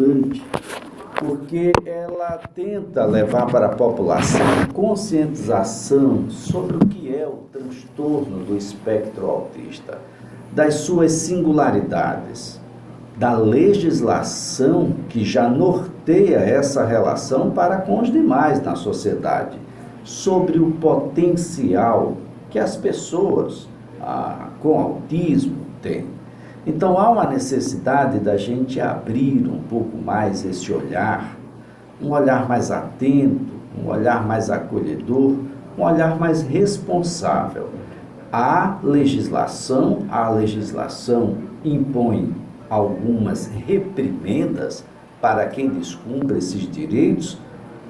importante porque ela tenta levar para a população conscientização sobre o que é o transtorno do espectro autista, das suas singularidades, da legislação que já norteia essa relação para com os demais na sociedade, sobre o potencial que as pessoas com autismo têm. Então há uma necessidade da gente abrir um pouco mais esse olhar, um olhar mais atento, um olhar mais acolhedor, um olhar mais responsável. A legislação impõe algumas reprimendas para quem descumpre esses direitos,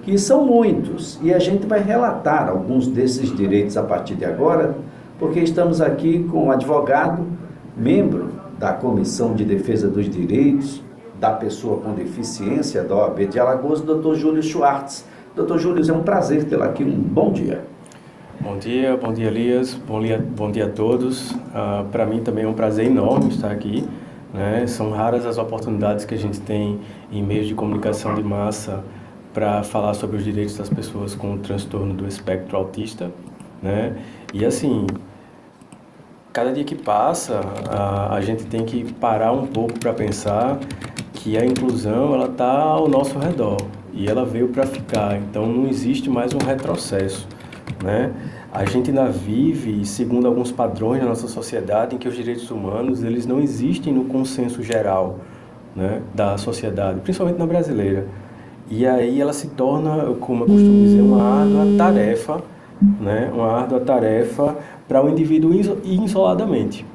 que são muitos, e a gente vai relatar alguns desses direitos a partir de agora, porque estamos aqui com um advogado, membro da Comissão de Defesa dos Direitos da Pessoa com Deficiência da OAB de Alagoas, o Dr. Júlio Schwartz. Dr. Júlio, é um prazer tê-lo aqui, um bom dia. Bom dia Elias, bom dia a todos. Para mim também é um prazer enorme estar aqui, né? São raras as oportunidades que a gente tem em meios de comunicação de massa para falar sobre os direitos das pessoas com o transtorno do espectro autista, né? E assim, cada dia que passa, a gente tem que parar um pouco para pensar que a inclusão ela está ao nosso redor e ela veio para ficar, então não existe mais um retrocesso, né? A gente ainda vive segundo alguns padrões da nossa sociedade em que os direitos humanos eles não existem no consenso geral, né, da sociedade, principalmente na brasileira. E aí ela se torna, como eu costumo dizer, uma árdua tarefa, né, uma árdua tarefa para o indivíduo ir isoladamente.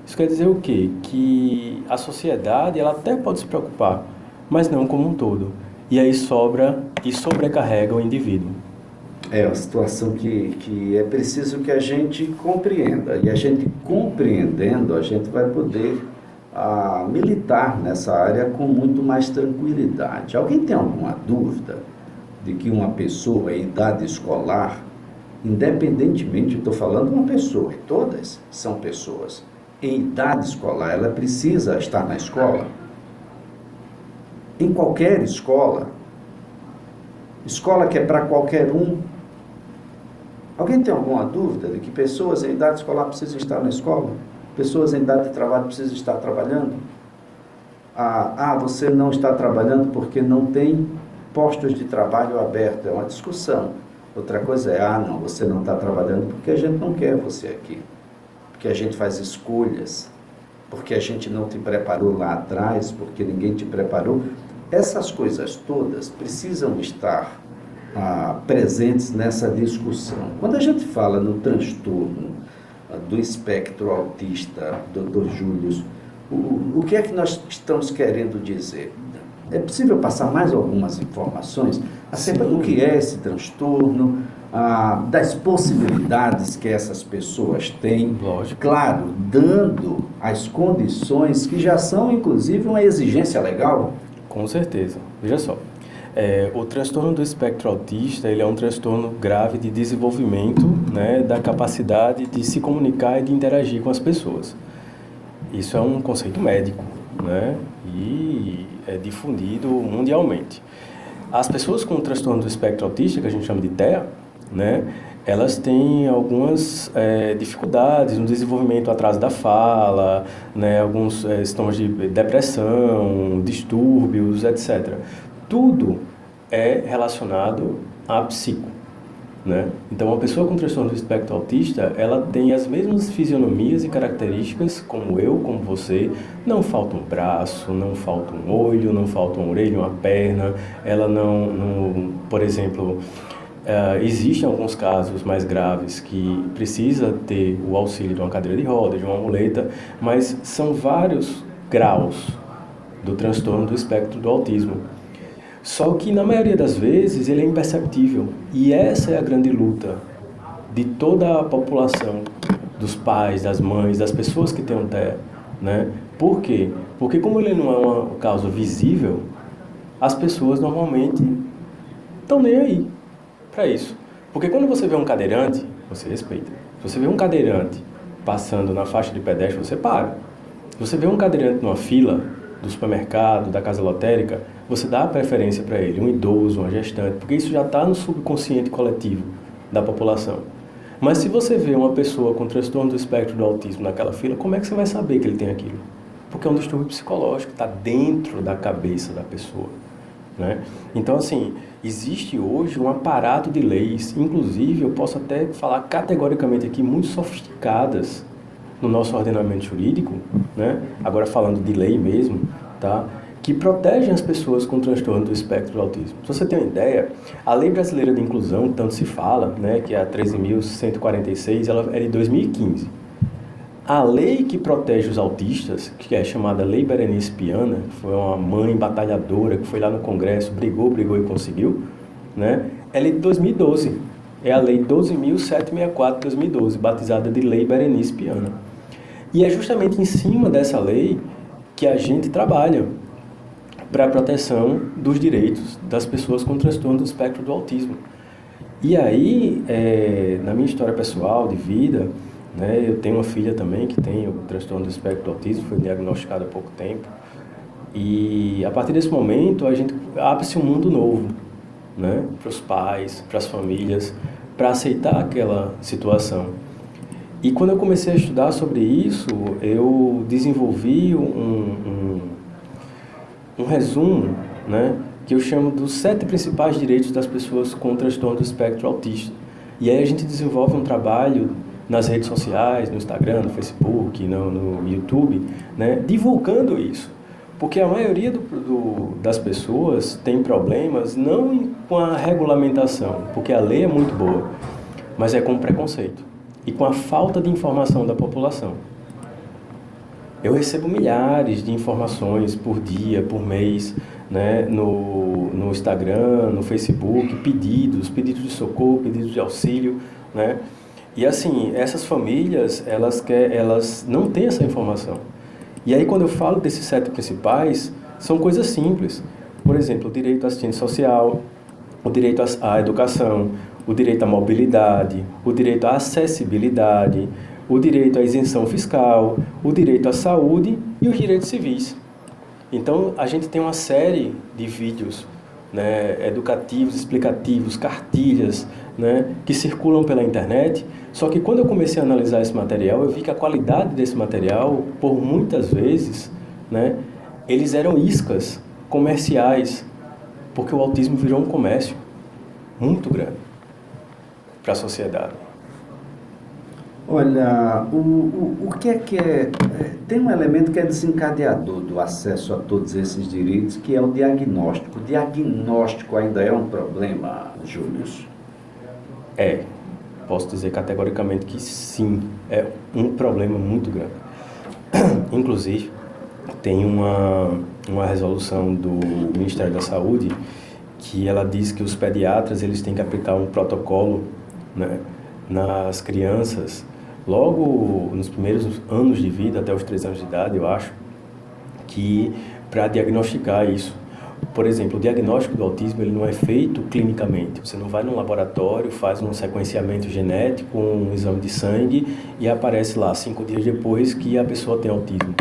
Isso quer dizer o quê? Que a sociedade ela até pode se preocupar, mas não como um todo. E aí sobra e sobrecarrega o indivíduo. É uma situação que é preciso que a gente compreenda. E a gente compreendendo, a gente vai poder militar nessa área com muito mais tranquilidade. Alguém tem alguma dúvida de que uma pessoa em idade escolar, independentemente, eu estou falando de uma pessoa, e todas são pessoas, em idade escolar, ela precisa estar na escola? Em qualquer escola que é para qualquer um. Alguém tem alguma dúvida de que pessoas em idade escolar precisam estar na escola? Pessoas em idade de trabalho precisam estar trabalhando? Você não está trabalhando porque não tem postos de trabalho abertos. É uma discussão. Outra coisa é, não, você não está trabalhando porque a gente não quer você aqui. Porque a gente faz escolhas. Porque a gente não te preparou lá atrás, porque ninguém te preparou. Essas coisas todas precisam estar presentes nessa discussão. Quando a gente fala no transtorno do espectro autista, Dr. Júlio, o que é que nós estamos querendo dizer? É possível passar mais algumas informações acerca do que é esse transtorno, das possibilidades que essas pessoas têm? Lógico. Claro, dando as condições que já são, inclusive, uma exigência legal. Com certeza. Veja só. O transtorno do espectro autista ele é um transtorno grave de desenvolvimento, né, da capacidade de se comunicar e de interagir com as pessoas. Isso é um conceito médico, né, e é difundido mundialmente. As pessoas com o transtorno do espectro autista, que a gente chama de TEA, né, elas têm algumas dificuldades no desenvolvimento atrás da fala, né, alguns sintomas de depressão, distúrbios, etc. Tudo é relacionado à psico, né? Então, uma pessoa com transtorno do espectro autista, ela tem as mesmas fisionomias e características como eu, como você. Não falta um braço, não falta um olho, não falta uma orelha, uma perna. Ela não por exemplo, existem alguns casos mais graves que precisa ter o auxílio de uma cadeira de rodas, de uma muleta, mas são vários graus do transtorno do espectro do autismo. Só que, na maioria das vezes, ele é imperceptível. E essa é a grande luta de toda a população, dos pais, das mães, das pessoas que têm um TEA, né? Por quê? Porque como ele não é uma causa visível, as pessoas normalmente estão nem aí para isso. Porque quando você vê um cadeirante, você respeita. Se você vê um cadeirante passando na faixa de pedestre, você para. Se você vê um cadeirante numa fila, do supermercado, da casa lotérica, você dá a preferência para ele, um idoso, uma gestante, porque isso já está no subconsciente coletivo da população. Mas se você vê uma pessoa com transtorno do espectro do autismo naquela fila, como é que você vai saber que ele tem aquilo? Porque é um distúrbio psicológico, está dentro da cabeça da pessoa, né? Então, assim, existe hoje um aparato de leis, inclusive eu posso até falar categoricamente aqui, muito sofisticadas no nosso ordenamento jurídico, né? Agora falando de lei mesmo, tá? Que protegem as pessoas com transtorno do espectro do autismo. Se você tem uma ideia, a Lei Brasileira de Inclusão, tanto se fala, né, que é a 13.146, ela é de 2015. A lei que protege os autistas, que é chamada Lei Berenice Piana, foi uma mãe batalhadora que foi lá no Congresso, brigou e conseguiu, né? Ela é de 2012. É a Lei 12.764 de 2012, batizada de Lei Berenice Piana. E é justamente em cima dessa lei que a gente trabalha para a proteção dos direitos das pessoas com transtorno do espectro do autismo. E aí, na minha história pessoal de vida, né, eu tenho uma filha também que tem o transtorno do espectro do autismo, foi diagnosticada há pouco tempo. E a partir desse momento, a gente abre-se um mundo novo, né, para os pais, para as famílias, para aceitar aquela situação. E quando eu comecei a estudar sobre isso, eu desenvolvi um resumo, né, que eu chamo dos 7 principais direitos das pessoas com transtorno do espectro autista. E aí a gente desenvolve um trabalho nas redes sociais, no Instagram, no Facebook, no YouTube, né, divulgando isso. Porque a maioria das pessoas tem problemas não com a regulamentação, porque a lei é muito boa, mas é com o preconceito e com a falta de informação da população. Eu recebo milhares de informações por dia, por mês, né, no Instagram, no Facebook, pedidos de socorro, pedidos de auxílio, né? E assim, essas famílias, elas não têm essa informação. E aí quando eu falo desses 7 principais, são coisas simples. Por exemplo, o direito à assistência social, o direito à educação, o direito à mobilidade, o direito à acessibilidade, o direito à isenção fiscal, o direito à saúde e os direitos civis. Então, a gente tem uma série de vídeos, né, educativos, explicativos, cartilhas, né, que circulam pela internet. Só que quando eu comecei a analisar esse material, eu vi que a qualidade desse material, por muitas vezes, né, eles eram iscas comerciais, porque o autismo virou um comércio muito grande para a sociedade. Olha, o que é... Tem um elemento que é desencadeador do acesso a todos esses direitos, que é o diagnóstico. O diagnóstico ainda é um problema, Júlio? Posso dizer categoricamente que sim, é um problema muito grande. Inclusive, tem uma resolução do Ministério da Saúde que ela diz que os pediatras eles têm que aplicar um protocolo, né, nas crianças, logo nos primeiros anos de vida, até os 3 anos de idade, eu acho, que para diagnosticar isso. Por exemplo, o diagnóstico do autismo ele não é feito clinicamente. Você não vai num laboratório, faz um sequenciamento genético, um exame de sangue e aparece lá 5 dias depois que a pessoa tem autismo.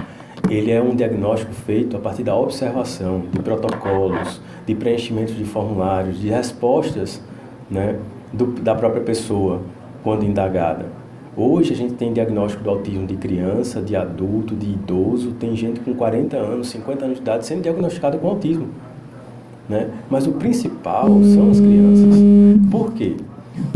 Ele é um diagnóstico feito a partir da observação, de protocolos, de preenchimento de formulários, de respostas, né, da própria pessoa quando indagada. Hoje a gente tem diagnóstico do autismo de criança, de adulto, de idoso, tem gente com 40 anos, 50 anos de idade sendo diagnosticada com autismo, né? Mas o principal são as crianças. Por quê?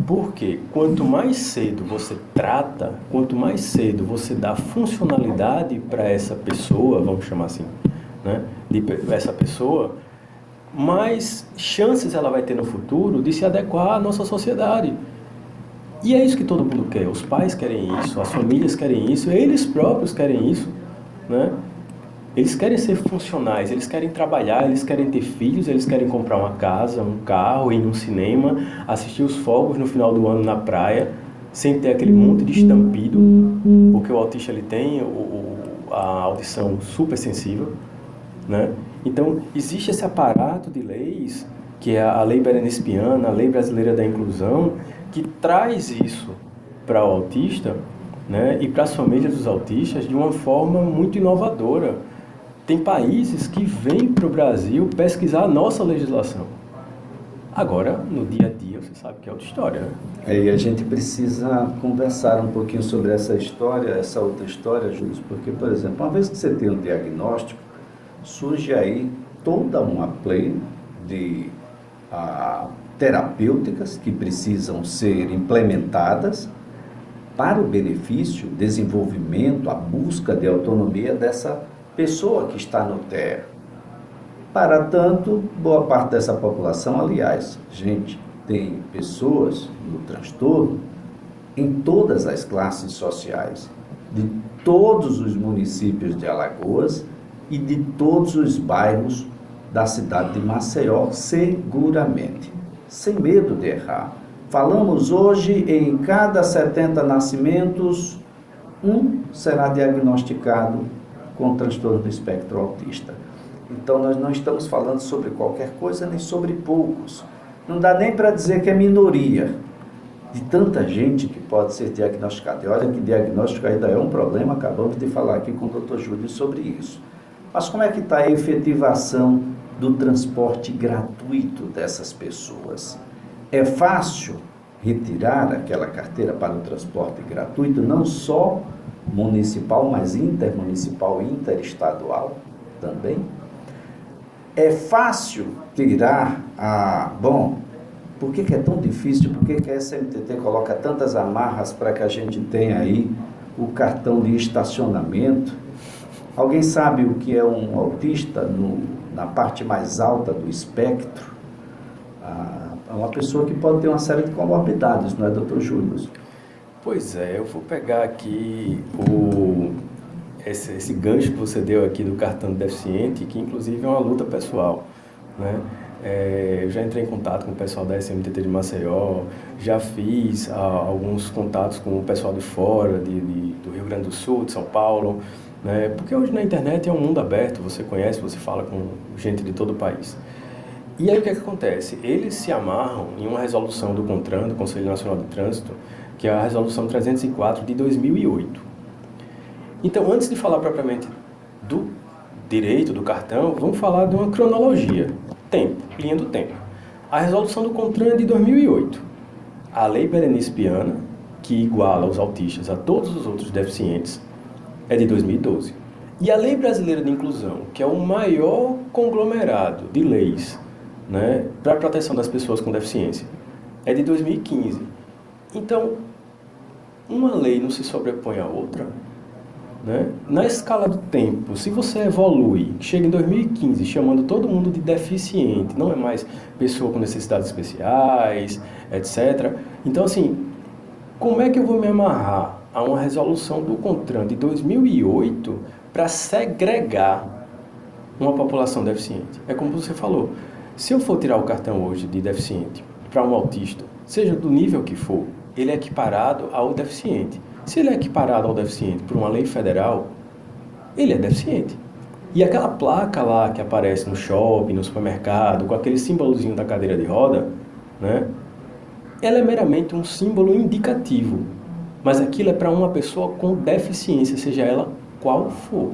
Porque quanto mais cedo você trata, quanto mais cedo você dá funcionalidade para essa pessoa, vamos chamar assim, né, essa pessoa, mais chances ela vai ter no futuro de se adequar à nossa sociedade. E é isso que todo mundo quer. Os pais querem isso, as famílias querem isso, eles próprios querem isso, né? Eles querem ser funcionais, eles querem trabalhar, eles querem ter filhos, eles querem comprar uma casa, um carro, ir num cinema, assistir os fogos no final do ano na praia, sem ter aquele monte de estampido, porque o autista ele tem a audição super sensível, né? Então, existe esse aparato de leis, que é a Lei Berenice Piana, a Lei Brasileira da Inclusão, que traz isso para o autista, né, e para as famílias dos autistas de uma forma muito inovadora. Tem países que vêm para o Brasil pesquisar a nossa legislação. Agora, no dia a dia, você sabe que é outra história, né? E a gente precisa conversar um pouquinho sobre essa história, essa outra história, Júlio, porque, por exemplo, uma vez que você tem um diagnóstico, surge aí toda uma play de terapêuticas que precisam ser implementadas para o benefício, desenvolvimento, a busca de autonomia dessa pessoa que está no TEA. Para tanto, boa parte dessa população, aliás, gente, tem pessoas no transtorno em todas as classes sociais, de todos os municípios de Alagoas e de todos os bairros da cidade de Maceió, seguramente, sem medo de errar. Falamos hoje em cada 70 nascimentos, um será diagnosticado com transtorno do espectro autista. Então, nós não estamos falando sobre qualquer coisa, nem sobre poucos. Não dá nem para dizer que é minoria de tanta gente que pode ser diagnosticada. E olha que diagnóstico ainda é um problema, acabamos de falar aqui com o Dr. Júlio sobre isso. Mas como é que está a efetivação do transporte gratuito dessas pessoas? É fácil retirar aquela carteira para o transporte gratuito, não só municipal, mas intermunicipal e interestadual também? É fácil tirar Bom, por que é tão difícil? Por que a SMTT coloca tantas amarras para que a gente tenha aí o cartão de estacionamento? Alguém sabe o que é um autista na parte mais alta do espectro? É uma pessoa que pode ter uma série de comorbidades, não é, doutor Júlio? Pois é, eu vou pegar aqui esse gancho que você deu aqui do cartão de deficiente, que inclusive é uma luta pessoal, né? Eu já entrei em contato com o pessoal da SMTT de Maceió, já fiz alguns contatos com o pessoal de fora, do Rio Grande do Sul, de São Paulo, né? Porque hoje na internet é um mundo aberto, você conhece, você fala com gente de todo o país. E aí o que é que acontece? Eles se amarram em uma resolução do CONTRAN, do Conselho Nacional de Trânsito, que é a resolução 304 de 2008. Então, antes de falar propriamente do direito do cartão, vamos falar de uma cronologia. Tempo, linha do tempo. A resolução do CONTRAN é de 2008. A Lei Berenice Piana, que iguala os autistas a todos os outros deficientes, é de 2012. E a Lei Brasileira de Inclusão, que é o maior conglomerado de leis, né, para a proteção das pessoas com deficiência, é de 2015. Então, uma lei não se sobrepõe à outra, né? Na escala do tempo, se você evolui, chega em 2015 chamando todo mundo de deficiente, não é mais pessoa com necessidades especiais, etc. Então, assim, como é que eu vou me amarrar a uma resolução do CONTRAN de 2008 para segregar uma população deficiente? É como você falou, se eu for tirar o cartão hoje de deficiente para um autista, seja do nível que for, ele é equiparado ao deficiente. Se ele é equiparado ao deficiente por uma lei federal, ele é deficiente. E aquela placa lá que aparece no shopping, no supermercado, com aquele símbolozinho da cadeira de roda, né? Ela é meramente um símbolo indicativo. Mas aquilo é para uma pessoa com deficiência, seja ela qual for.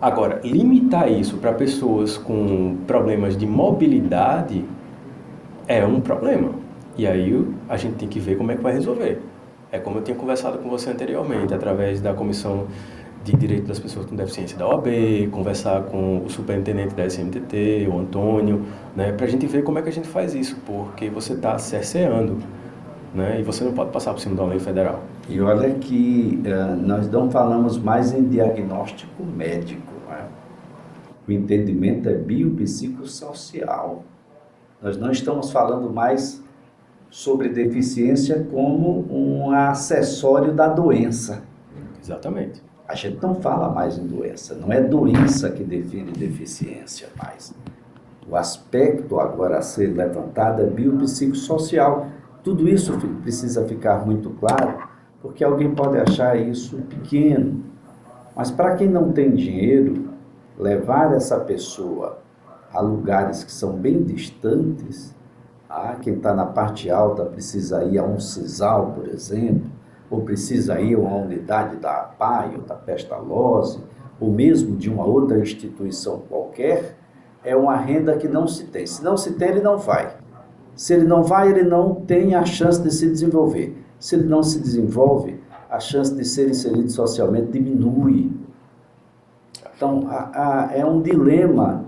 Agora, limitar isso para pessoas com problemas de mobilidade é um problema. E aí a gente tem que ver como é que vai resolver. É como eu tinha conversado com você anteriormente, através da Comissão de Direito das Pessoas com Deficiência da OAB, conversar com o superintendente da SMTT, o Antônio, né, para a gente ver como é que a gente faz isso, porque você está cerceando, né, e você não pode passar por cima de uma lei federal. E olha que nós não falamos mais em diagnóstico médico, né? O entendimento é biopsicossocial. Nós não estamos falando mais sobre deficiência como um acessório da doença. Exatamente. A gente não fala mais em doença, não é doença que define deficiência mais. O aspecto agora a ser levantado é biopsicossocial. Tudo isso precisa ficar muito claro, porque alguém pode achar isso pequeno. Mas para quem não tem dinheiro, levar essa pessoa a lugares que são bem distantes, quem está na parte alta precisa ir a um CISAL, por exemplo, ou precisa ir a uma unidade da APAI ou da Pestalozzi, ou mesmo de uma outra instituição qualquer, é uma renda que não se tem. Se não se tem, ele não vai. Se ele não vai, ele não tem a chance de se desenvolver. Se ele não se desenvolve, a chance de ser inserido socialmente diminui. Então, é um dilema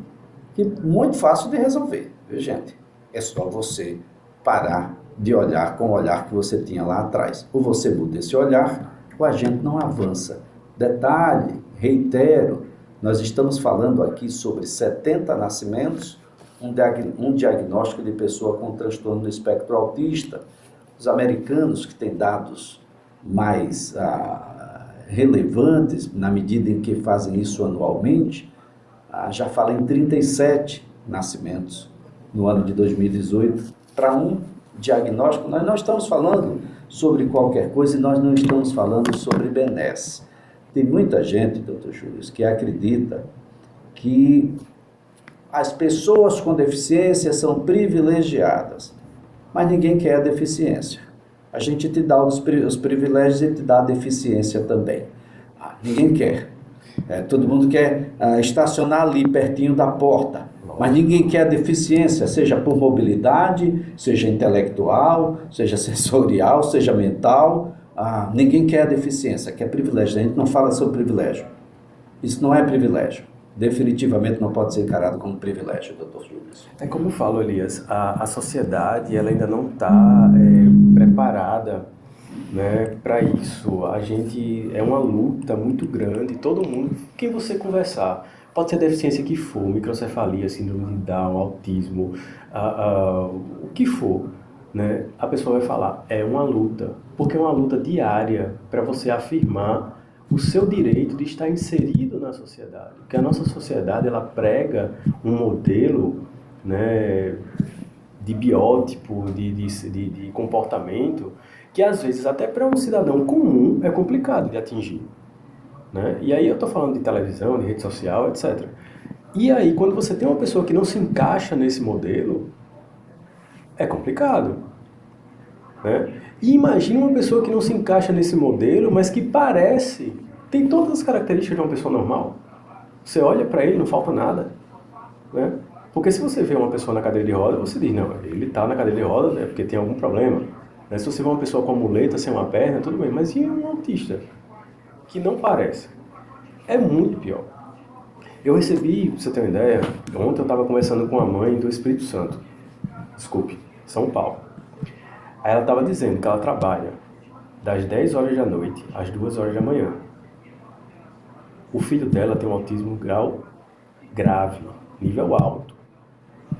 que é muito fácil de resolver, viu, gente? É só você parar de olhar com o olhar que você tinha lá atrás. Ou você muda esse olhar, ou a gente não avança. Detalhe, reitero, nós estamos falando aqui sobre 70 nascimentos, um diagnóstico de pessoa com transtorno do espectro autista. Os americanos, que têm dados mais relevantes, na medida em que fazem isso anualmente, já falam em 37 nascimentos no ano de 2018 para um diagnóstico. Nós não estamos falando sobre qualquer coisa e nós não estamos falando sobre benesse. Tem muita gente, doutor Júlio, que acredita que as pessoas com deficiência são privilegiadas, mas ninguém quer a deficiência. A gente te dá os privilégios e te dá a deficiência também. Ninguém quer. Todo mundo quer estacionar ali pertinho da porta, mas ninguém quer a deficiência, seja por mobilidade, seja intelectual, seja sensorial, seja mental. Ninguém quer a deficiência, quer privilégio. A gente não fala sobre privilégio. Isso não é privilégio. Definitivamente não pode ser encarado como privilégio, doutor Júlio. É como eu falo, Elias, a sociedade ela ainda não está preparada, né, para isso. A gente é uma luta muito grande, todo mundo, quem você conversar, pode ser a deficiência que for, microcefalia, síndrome de Down, autismo, o que for, né, a pessoa vai falar, é uma luta, porque é uma luta diária para você afirmar o seu direito de estar inserido na sociedade. Porque a nossa sociedade, ela prega um modelo, né, de biótipo, de comportamento, que às vezes até para um cidadão comum é complicado de atingir. Né? E aí eu estou falando de televisão, de rede social, etc. E aí quando você tem uma pessoa que não se encaixa nesse modelo, é complicado. Né? E imagine uma pessoa que não se encaixa nesse modelo, mas que tem todas as características de uma pessoa normal. Você olha para ele, não falta nada. Né? Porque se você vê uma pessoa na cadeira de roda, você diz, não, ele está na cadeira de roda, né, porque tem algum problema. Né? Se você vê uma pessoa com muleta, sem uma perna, tudo bem. Mas e um autista? Que não parece. É muito pior. Eu recebi, pra você ter uma ideia, ontem eu estava conversando com a mãe do Espírito Santo. Desculpe, São Paulo. Aí ela estava dizendo que ela trabalha das 10 horas da noite às 2 horas da manhã. O filho dela tem um autismo grau grave, nível alto.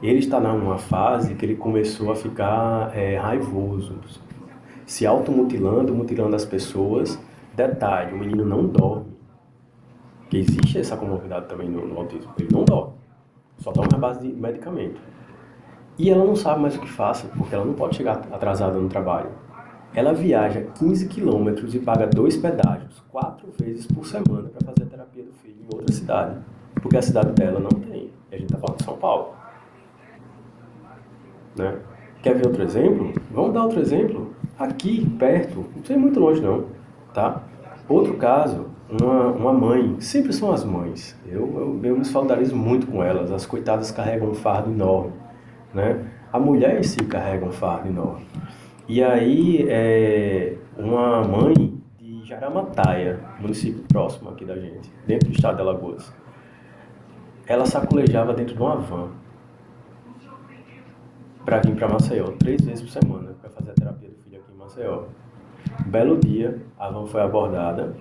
Ele está numa fase que ele começou a ficar raivoso, se automutilando, mutilando as pessoas. Detalhe, o menino não dorme. Porque existe essa comorbidade também no autismo. Ele não dorme. Só toma a base de medicamento. E ela não sabe mais o que faça, porque ela não pode chegar atrasada no trabalho. Ela viaja 15 quilômetros e paga 2 pedágios, 4 vezes por semana, para fazer a terapia do filho em outra cidade. Porque a cidade dela não tem. E a gente está falando de São Paulo. Né? Quer ver outro exemplo? Vamos dar outro exemplo? Aqui, perto, não sei muito longe não. Tá? Outro caso, uma mãe, sempre são as mães, eu me solidarizo muito com elas, as coitadas carregam um fardo enorme, né? A mulher em si carrega um fardo enorme. E aí, uma mãe de Jaramataia, município próximo aqui da gente, dentro do estado de Alagoas, ela sacolejava dentro de uma van para vir para Maceió 3 vezes por semana para fazer a terapia do filho aqui em Maceió. Um belo dia, a van foi abordada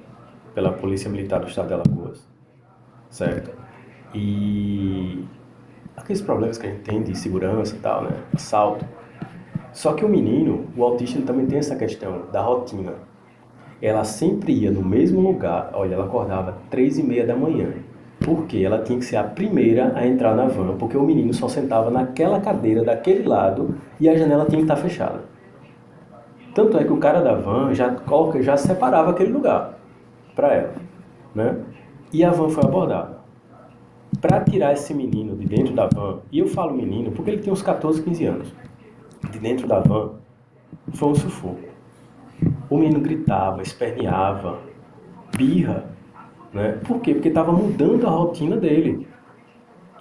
pela Polícia Militar do Estado de Alagoas, certo? E aqueles problemas que a gente tem de segurança e tal, né? Assalto. Só que o menino, o autista, ele também tem essa questão da rotina. Ela sempre ia no mesmo lugar, olha, ela acordava 3h30 da manhã. Porque ela tinha que ser a primeira a entrar na van, porque o menino só sentava naquela cadeira daquele lado e a janela tinha que estar fechada. Tanto é que o cara da van já separava aquele lugar para ela, né? E a van foi abordada. Para tirar esse menino de dentro da van, e eu falo menino porque ele tinha uns 14, 15 anos, de dentro da van, foi um sufoco. O menino gritava, esperneava, birra, né? Por quê? Porque estava mudando a rotina dele.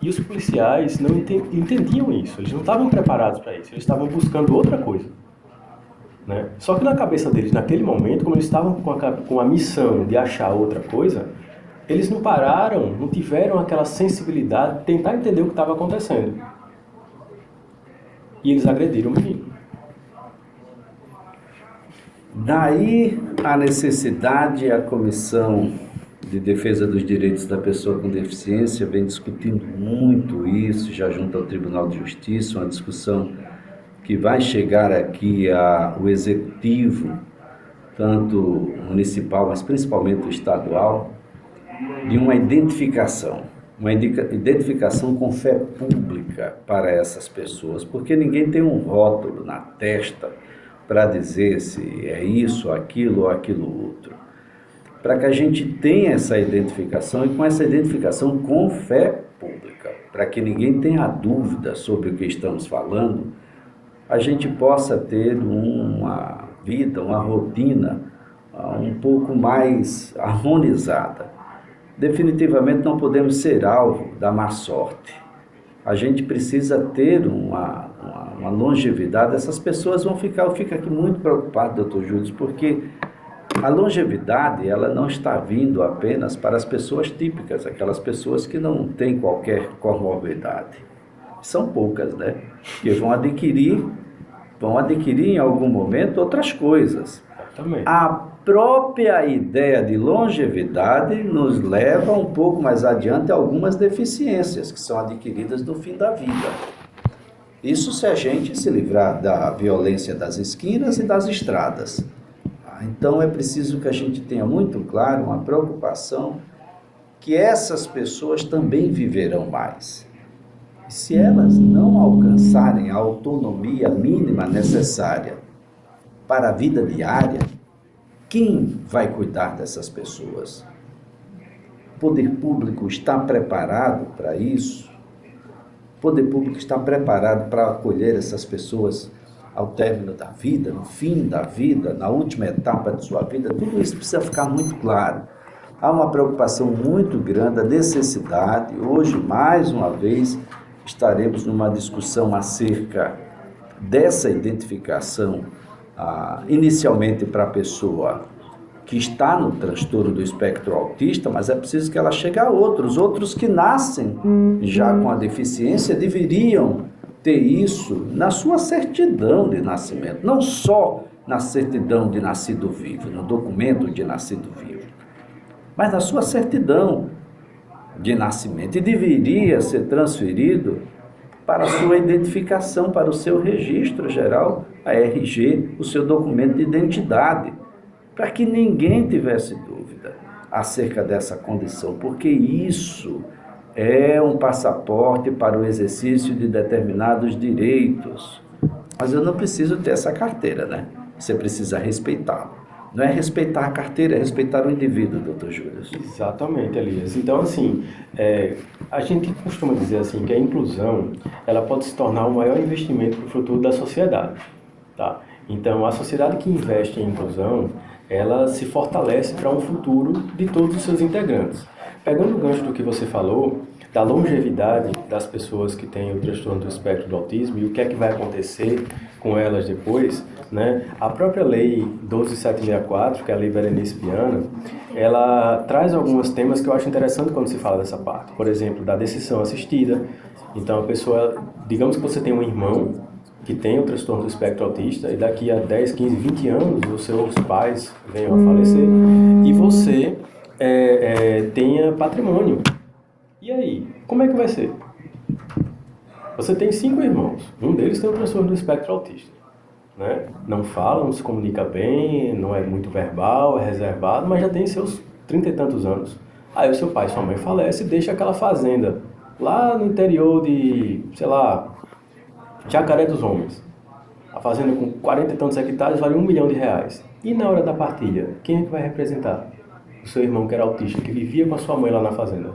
E os policiais não entendiam isso, eles não estavam preparados para isso, eles estavam buscando outra coisa, né? Só que na cabeça deles, naquele momento, como eles estavam com a missão de achar outra coisa, eles não pararam, não tiveram aquela sensibilidade de tentar entender o que estava acontecendo. E eles agrediram o menino. Daí a necessidade, a Comissão de Defesa dos Direitos da Pessoa com Deficiência vem discutindo muito isso, já junto ao Tribunal de Justiça, uma discussão que vai chegar aqui ao Executivo, tanto municipal, mas principalmente o estadual, de uma identificação com fé pública para essas pessoas, porque ninguém tem um rótulo na testa para dizer se é isso, aquilo ou aquilo outro. Para que a gente tenha essa identificação e com essa identificação com fé pública, para que ninguém tenha dúvida sobre o que estamos falando, a gente possa ter uma vida, uma rotina um pouco mais harmonizada. Definitivamente não podemos ser alvo da má sorte. A gente precisa ter uma longevidade. Essas pessoas vão ficar, eu fico aqui muito preocupado, doutor Júlio, porque a longevidade, ela não está vindo apenas para as pessoas típicas, aquelas pessoas que não têm qualquer comorbidade. São poucas, né? Que vão adquirir em algum momento outras coisas. Também. A própria ideia de longevidade nos leva um pouco mais adiante a algumas deficiências que são adquiridas no fim da vida. Isso se a gente se livrar da violência das esquinas e das estradas. Então é preciso que a gente tenha muito claro uma preocupação que essas pessoas também viverão mais. E se elas não alcançarem a autonomia mínima necessária para a vida diária, quem vai cuidar dessas pessoas? O poder público está preparado para isso? O poder público está preparado para acolher essas pessoas ao término da vida, no fim da vida, na última etapa de sua vida? Tudo isso precisa ficar muito claro. Há uma preocupação muito grande, a necessidade. Hoje, mais uma vez, estaremos numa discussão acerca dessa identificação, inicialmente para a pessoa que está no transtorno do espectro autista, mas é preciso que ela chegue a outros que nascem já com a deficiência, deveriam ter isso na sua certidão de nascimento, não só na certidão de nascido vivo, no documento de nascido vivo, mas na sua certidão de nascimento, e deveria ser transferido para a sua identificação, para o seu registro geral, a RG, o seu documento de identidade, para que ninguém tivesse dúvida acerca dessa condição, porque isso é um passaporte para o exercício de determinados direitos. Mas eu não preciso ter essa carteira, né? Você precisa respeitá-lo. Não é respeitar a carteira, é respeitar o indivíduo, doutor Júlio. Exatamente, Elias. Então, assim, a gente costuma dizer assim que a inclusão, ela pode se tornar o maior investimento para o futuro da sociedade, tá? Então, a sociedade que investe em inclusão, ela se fortalece para um futuro de todos os seus integrantes. Pegando o gancho do que você falou, da longevidade das pessoas que têm o transtorno do espectro do autismo e o que é que vai acontecer com elas depois, né? A própria lei 12764, que é a lei Berenice Viana, ela traz alguns temas que eu acho interessante quando se fala dessa parte. Por exemplo, da decisão assistida. Então, a pessoa, digamos que você tem um irmão que tem o transtorno do espectro autista e daqui a 10, 15, 20 anos os seus pais venham a falecer e você tenha patrimônio. E aí, como é que vai ser? Você tem 5 irmãos, um deles tem o transtorno do espectro autista, né? Não fala, não se comunica bem, não é muito verbal, é reservado, mas já tem seus 30 e tantos anos. Aí o seu pai e sua mãe falecem e deixa aquela fazenda lá no interior de, sei lá, Jacaré dos Homens. A fazenda com 40 e tantos hectares vale R$1 milhão. E na hora da partilha, quem é que vai representar? O seu irmão que era autista, que vivia com a sua mãe lá na fazenda.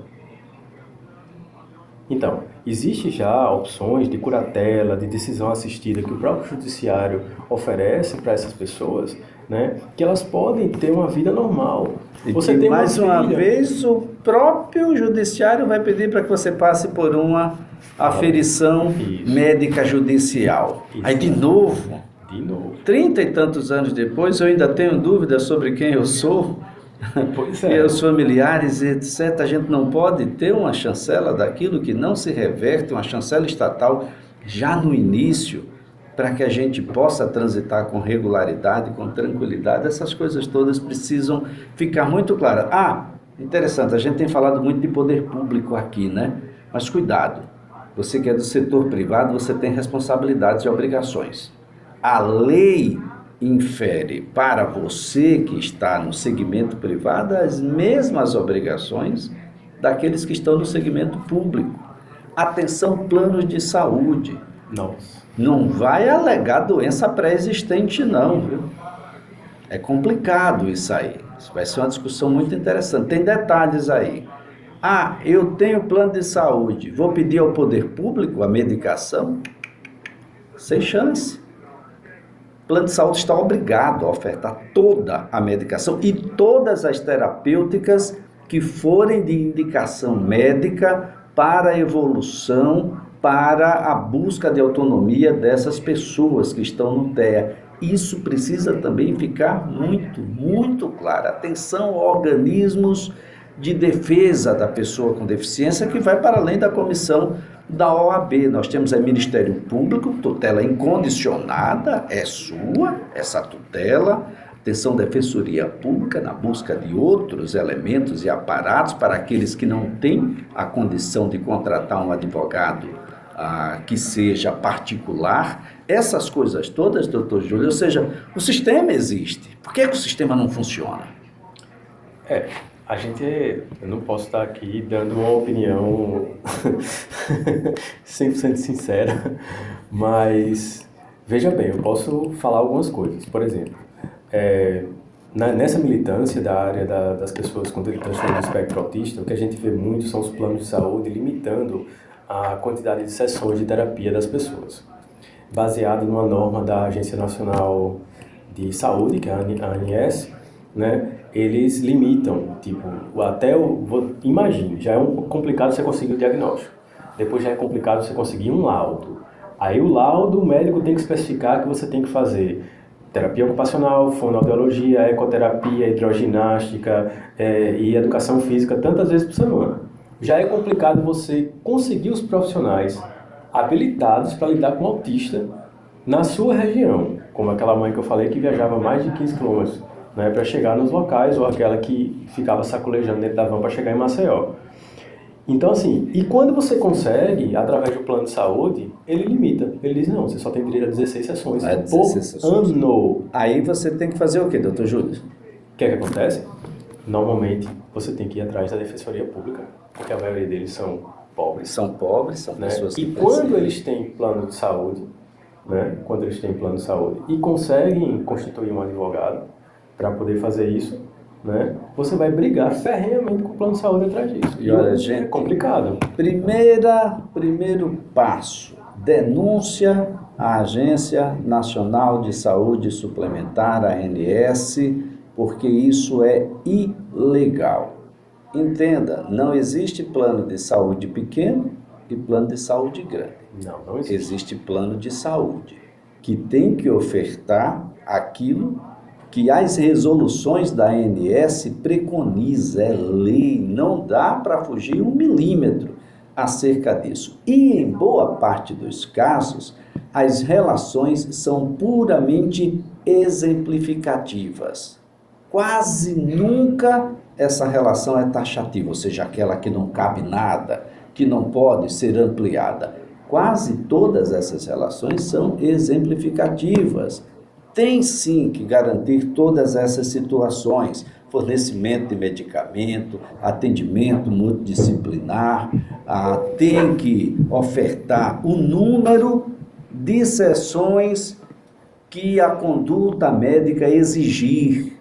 Então, Existem já opções de curatela, de decisão assistida que o próprio judiciário oferece para essas pessoas, né, que elas podem ter uma vida normal. E você que, tem mais uma filha, vez, o próprio judiciário vai pedir para que você passe por uma aferição Isso. médica judicial. Isso. Aí, de novo, de novo. 30 e tantos anos depois, eu ainda tenho dúvidas sobre quem eu sou, Pois e os familiares, etc. A gente não pode ter uma chancela daquilo que não se reverte, uma chancela estatal já no início, para que a gente possa transitar com regularidade, com tranquilidade. Essas coisas todas precisam ficar muito claras. Interessante, a gente tem falado muito de poder público aqui, né? Mas cuidado, você que é do setor privado, você tem responsabilidades e obrigações. A lei infere para você que está no segmento privado as mesmas obrigações daqueles que estão no segmento público. Atenção, planos de saúde. Nossa. Não vai alegar doença pré-existente, não, viu? É complicado isso aí. Isso vai ser uma discussão muito interessante. Tem detalhes aí. Eu tenho plano de saúde. Vou pedir ao poder público a medicação? Sem chance. O plano de saúde está obrigado a ofertar toda a medicação e todas as terapêuticas que forem de indicação médica para a evolução, para a busca de autonomia dessas pessoas que estão no TEA. Isso precisa também ficar muito, muito claro. Atenção, organismos de defesa da pessoa com deficiência, que vai para além da comissão da OAB. Nós temos aí Ministério Público, tutela incondicionada, é sua, essa tutela. Atenção, Defensoria Pública, na busca de outros elementos e aparatos para aqueles que não têm a condição de contratar um advogado que seja particular. Essas coisas todas, doutor Júlio, ou seja, o sistema existe. Por que o sistema não funciona? Eu não posso estar aqui dando uma opinião 100% sincera, mas veja bem, eu posso falar algumas coisas. Por exemplo, nessa militância da área das pessoas com transtorno do espectro autista, o que a gente vê muito são os planos de saúde limitando a quantidade de sessões de terapia das pessoas, baseado numa norma da Agência Nacional de Saúde, que é a ANS, né? Eles limitam, imagine, já é complicado você conseguir o diagnóstico, depois já é complicado você conseguir um laudo. Aí o laudo, o médico tem que especificar que você tem que fazer terapia ocupacional, fonoaudiologia, ecoterapia, hidroginástica e educação física tantas vezes por semana. Já é complicado você conseguir os profissionais habilitados para lidar com autista na sua região, como aquela mãe que eu falei que viajava mais de 15 quilômetros, né, para chegar nos locais, ou aquela que ficava sacolejando dentro da van para chegar em Maceió. Então, assim, e quando você consegue, através do plano de saúde, ele limita. Ele diz, não, você só tem direito a 16 sessões por ano. Aí você tem que fazer o quê, doutor Júlio? O que é que acontece? Normalmente, você tem que ir atrás da Defensoria Pública, porque a maioria deles são pobres. São pobres, são né? pessoas que E quando eles têm plano de saúde, né? Quando eles têm plano de saúde e conseguem constituir um advogado para poder fazer isso, né? Você vai brigar ferrenhamente com o plano de saúde atrás disso. E olha, gente, é complicado. Primeiro passo, denúncia à Agência Nacional de Saúde Suplementar, a ANS, porque isso é ilegal. Entenda, não existe plano de saúde pequeno e plano de saúde grande. Não existe. Existe plano de saúde, que tem que ofertar aquilo que as resoluções da ANS preconizam, é lei, não dá para fugir 1 milímetro acerca disso. E em boa parte dos casos, as relações são puramente exemplificativas. Quase nunca essa relação é taxativa, ou seja, aquela que não cabe nada, que não pode ser ampliada. Quase todas essas relações são exemplificativas. Tem sim que garantir todas essas situações, fornecimento de medicamento, atendimento multidisciplinar, tem que ofertar o número de sessões que a conduta médica exigir.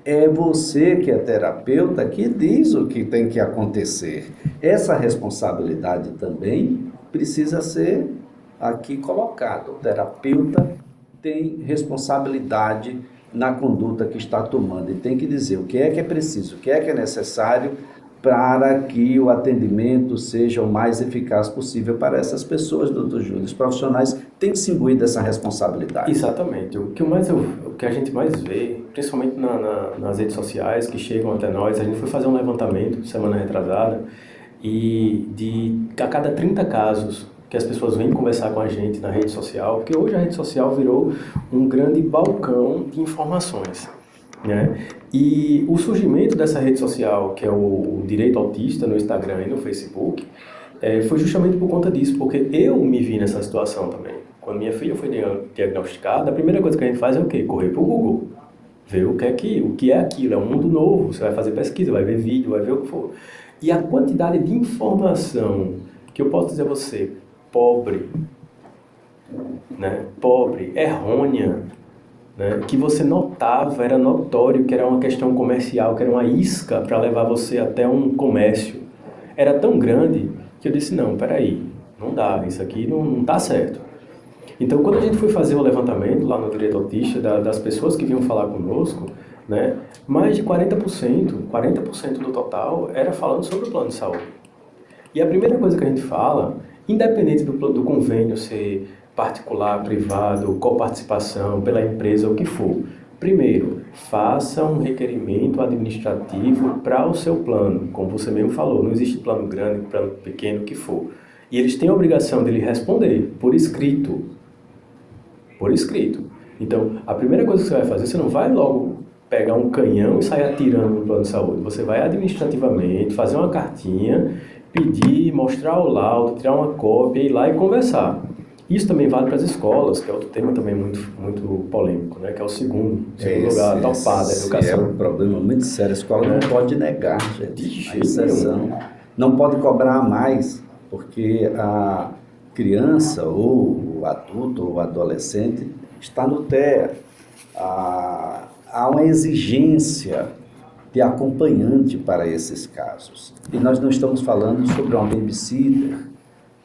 É você que é terapeuta que diz o que tem que acontecer. Essa responsabilidade também precisa ser aqui colocada. O terapeuta tem responsabilidade na conduta que está tomando e tem que dizer o que é preciso, o que é necessário para que o atendimento seja o mais eficaz possível para essas pessoas, doutor Júlio. Os profissionais têm que se imbuir dessa responsabilidade. Exatamente. O que a gente mais vê, principalmente nas redes sociais que chegam até nós, a gente foi fazer um levantamento semana retrasada e a cada 30 casos que as pessoas vêm conversar com a gente na rede social, porque hoje a rede social virou um grande balcão de informações, né? E o surgimento dessa rede social, que é o Direito Autista, no Instagram e no Facebook, foi justamente por conta disso, porque eu me vi nessa situação também. Quando minha filha foi diagnosticada, a primeira coisa que a gente faz é o quê? Correr para o Google, ver o que é aquilo, é um mundo novo, você vai fazer pesquisa, vai ver vídeo, vai ver o que for. E a quantidade de informação que eu posso dizer a você, pobre, né? Pobre, errônea, né? Que você notava, era notório que era uma questão comercial, que era uma isca para levar você até um comércio. Era tão grande que eu disse, não, peraí, não dá, isso aqui não está certo. Então, quando a gente foi fazer o levantamento lá no Direito Autista, das pessoas que vinham falar conosco, né, mais de 40% do total era falando sobre o plano de saúde. E a primeira coisa que a gente fala, independente do convênio ser particular, privado, coparticipação, pela empresa, o que for, primeiro, faça um requerimento administrativo para o seu plano. Como você mesmo falou, não existe plano grande, plano pequeno, o que for. E eles têm a obrigação de lhe responder por escrito. Por escrito. Então, a primeira coisa que você vai fazer, você não vai logo pegar um canhão e sair atirando no plano de saúde. Você vai administrativamente fazer uma cartinha, pedir, mostrar o laudo, tirar uma cópia, ir lá e conversar. Isso também vale para as escolas, que é outro tema também muito polêmico, né? Que é o segundo lugar topado da educação. É um problema muito sério. A escola não pode negar, gente, a exceção. Não pode cobrar mais, porque a criança, ou o adulto, ou o adolescente, está no TEA. Há uma exigência de acompanhante para esses casos. E nós não estamos falando sobre uma babysitter,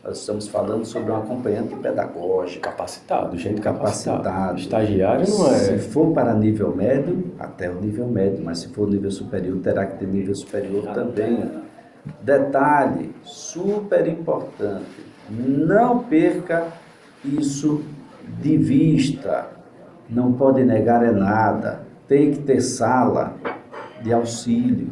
nós estamos falando sobre um acompanhante pedagógico. Capacitado, gente capacitada. Estagiário não é... Se for para nível médio, até o nível médio, mas se for nível superior, terá que ter nível superior também. Detalhe super importante, não perca isso de vista. Não pode negar nada, tem que ter sala de auxílio.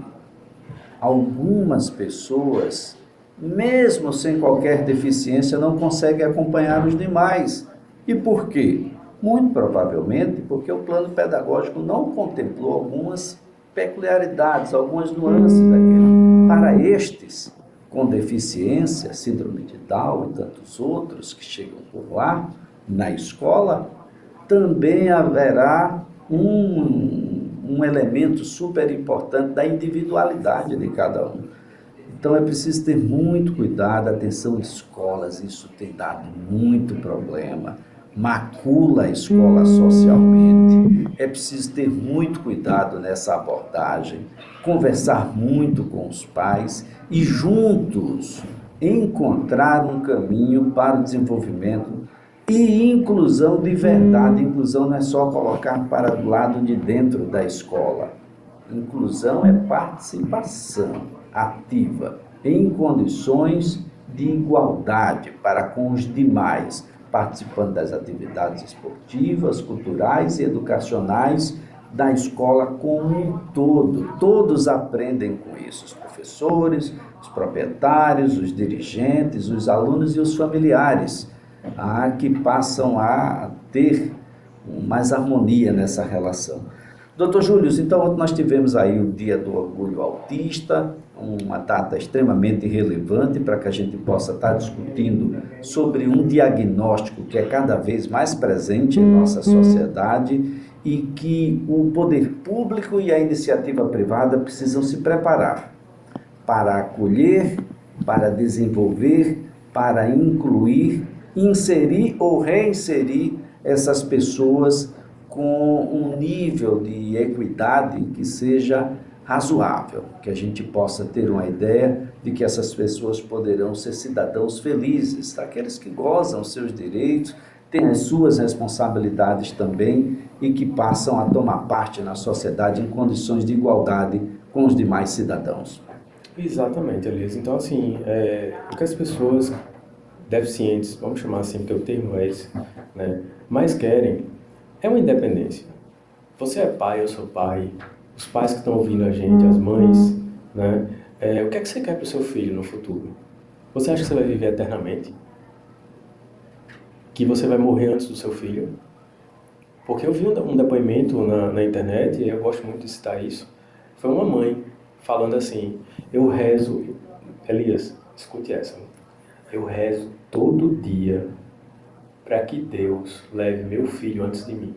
Algumas pessoas, mesmo sem qualquer deficiência, não conseguem acompanhar os demais. E por quê? Muito provavelmente porque o plano pedagógico não contemplou algumas peculiaridades, algumas nuances daquele. Para estes com deficiência, síndrome de Down e tantos outros que chegam por lá, na escola, também haverá um elemento super importante da individualidade de cada um. Então é preciso ter muito cuidado, atenção escolas, isso tem dado muito problema, macula a escola socialmente. É preciso ter muito cuidado nessa abordagem, conversar muito com os pais e juntos encontrar um caminho para o desenvolvimento e inclusão de verdade. Inclusão não é só colocar para o lado de dentro da escola. Inclusão é participação ativa em condições de igualdade para com os demais, participando das atividades esportivas, culturais e educacionais da escola como um todo. Todos aprendem com isso, os professores, os proprietários, os dirigentes, os alunos e os familiares, que passam a ter mais harmonia nessa relação. Doutor Júlio, então nós tivemos aí o Dia do Orgulho Autista, uma data extremamente relevante para que a gente possa estar discutindo sobre um diagnóstico que é cada vez mais presente em nossa sociedade e que o poder público e a iniciativa privada precisam se preparar para acolher, para desenvolver, para incluir, inserir ou reinserir essas pessoas com um nível de equidade que seja razoável, que a gente possa ter uma ideia de que essas pessoas poderão ser cidadãos felizes, aqueles que gozam seus direitos, têm as suas responsabilidades também e que passam a tomar parte na sociedade em condições de igualdade com os demais cidadãos. Exatamente, Elias. Então, assim, o que as pessoas deficientes, vamos chamar assim, porque o termo é esse, né, mais querem é uma independência. Você é pai, eu sou pai, os pais que estão ouvindo a gente, as mães, né, o que é que você quer para o seu filho no futuro? Você acha que você vai viver eternamente? Que você vai morrer antes do seu filho? Porque eu vi um depoimento na internet, e eu gosto muito de citar isso, foi uma mãe falando assim, eu rezo, Elias, escute essa, eu rezo todo dia para que Deus leve meu filho antes de mim.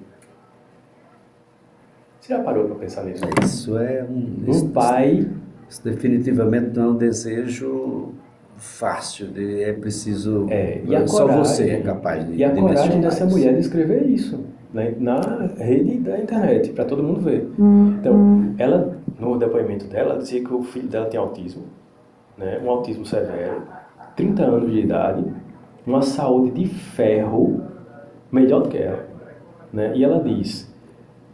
Você já parou para pensar nisso? Isso é um pai... Isso definitivamente não é um desejo fácil, é preciso... E a só coragem, você é capaz de E a coragem dessa isso. mulher de escrever isso, né, na rede da internet, para todo mundo ver. Então, ela, no depoimento dela, dizia que o filho dela tem autismo, né, um autismo severo, 30 anos de idade, uma saúde de ferro, melhor do que ela. Né? E ela diz,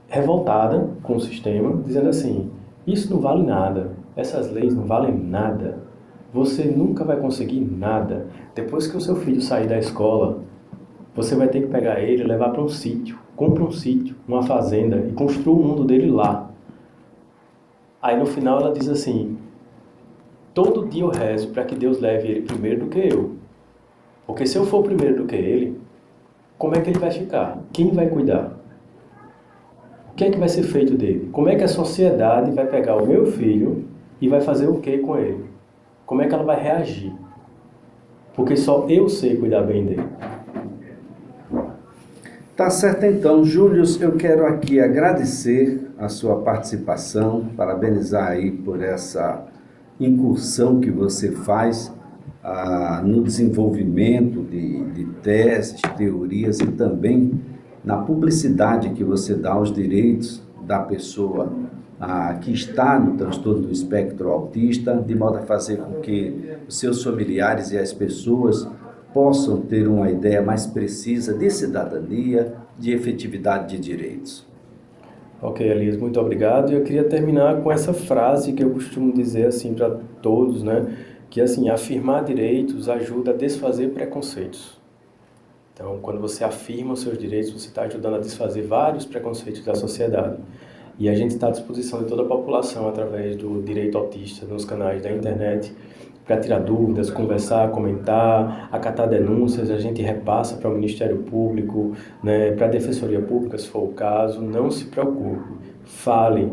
revoltada com o sistema, dizendo assim, isso não vale nada, essas leis não valem nada, você nunca vai conseguir nada. Depois que o seu filho sair da escola, você vai ter que pegar ele e levar para um sítio, compra um sítio, uma fazenda e construa o mundo dele lá. Aí no final ela diz assim, todo dia eu rezo para que Deus leve ele primeiro do que eu. Porque se eu for primeiro do que ele, como é que ele vai ficar? Quem vai cuidar? O que é que vai ser feito dele? Como é que a sociedade vai pegar o meu filho e vai fazer o que com ele? Como é que ela vai reagir? Porque só eu sei cuidar bem dele. Tá certo então, Júlio, eu quero aqui agradecer a sua participação, parabenizar aí por essa incursão que você faz no desenvolvimento de teses, teorias e também na publicidade que você dá aos direitos da pessoa que está no transtorno do espectro autista, de modo a fazer com que os seus familiares e as pessoas possam ter uma ideia mais precisa de cidadania, de efetividade de direitos. Ok, Elias, muito obrigado. E eu queria terminar com essa frase que eu costumo dizer assim para todos, né? Que assim, afirmar direitos ajuda a desfazer preconceitos. Então, quando você afirma os seus direitos, você está ajudando a desfazer vários preconceitos da sociedade. E a gente está à disposição de toda a população através do Direito Autista nos canais da internet para tirar dúvidas, conversar, comentar, acatar denúncias, a gente repassa para o Ministério Público, né, para a Defensoria Pública, se for o caso. Não se preocupe, fale,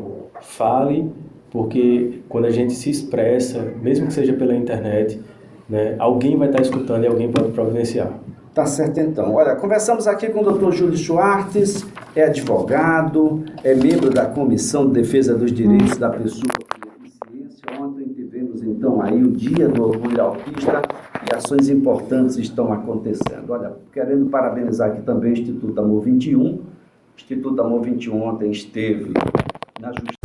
porque quando a gente se expressa, mesmo que seja pela internet, né, alguém vai estar escutando e alguém pode providenciar. Tá certo então. Olha, conversamos aqui com o Dr. Júlio Schwartz, é advogado, é membro da Comissão de Defesa dos Direitos da Pessoa com Deficiência. Ontem tivemos então aí o Dia do Orgulho Autista e ações importantes estão acontecendo. Olha, querendo parabenizar aqui também o Instituto Amor 21. O Instituto Amor 21 ontem esteve na Justiça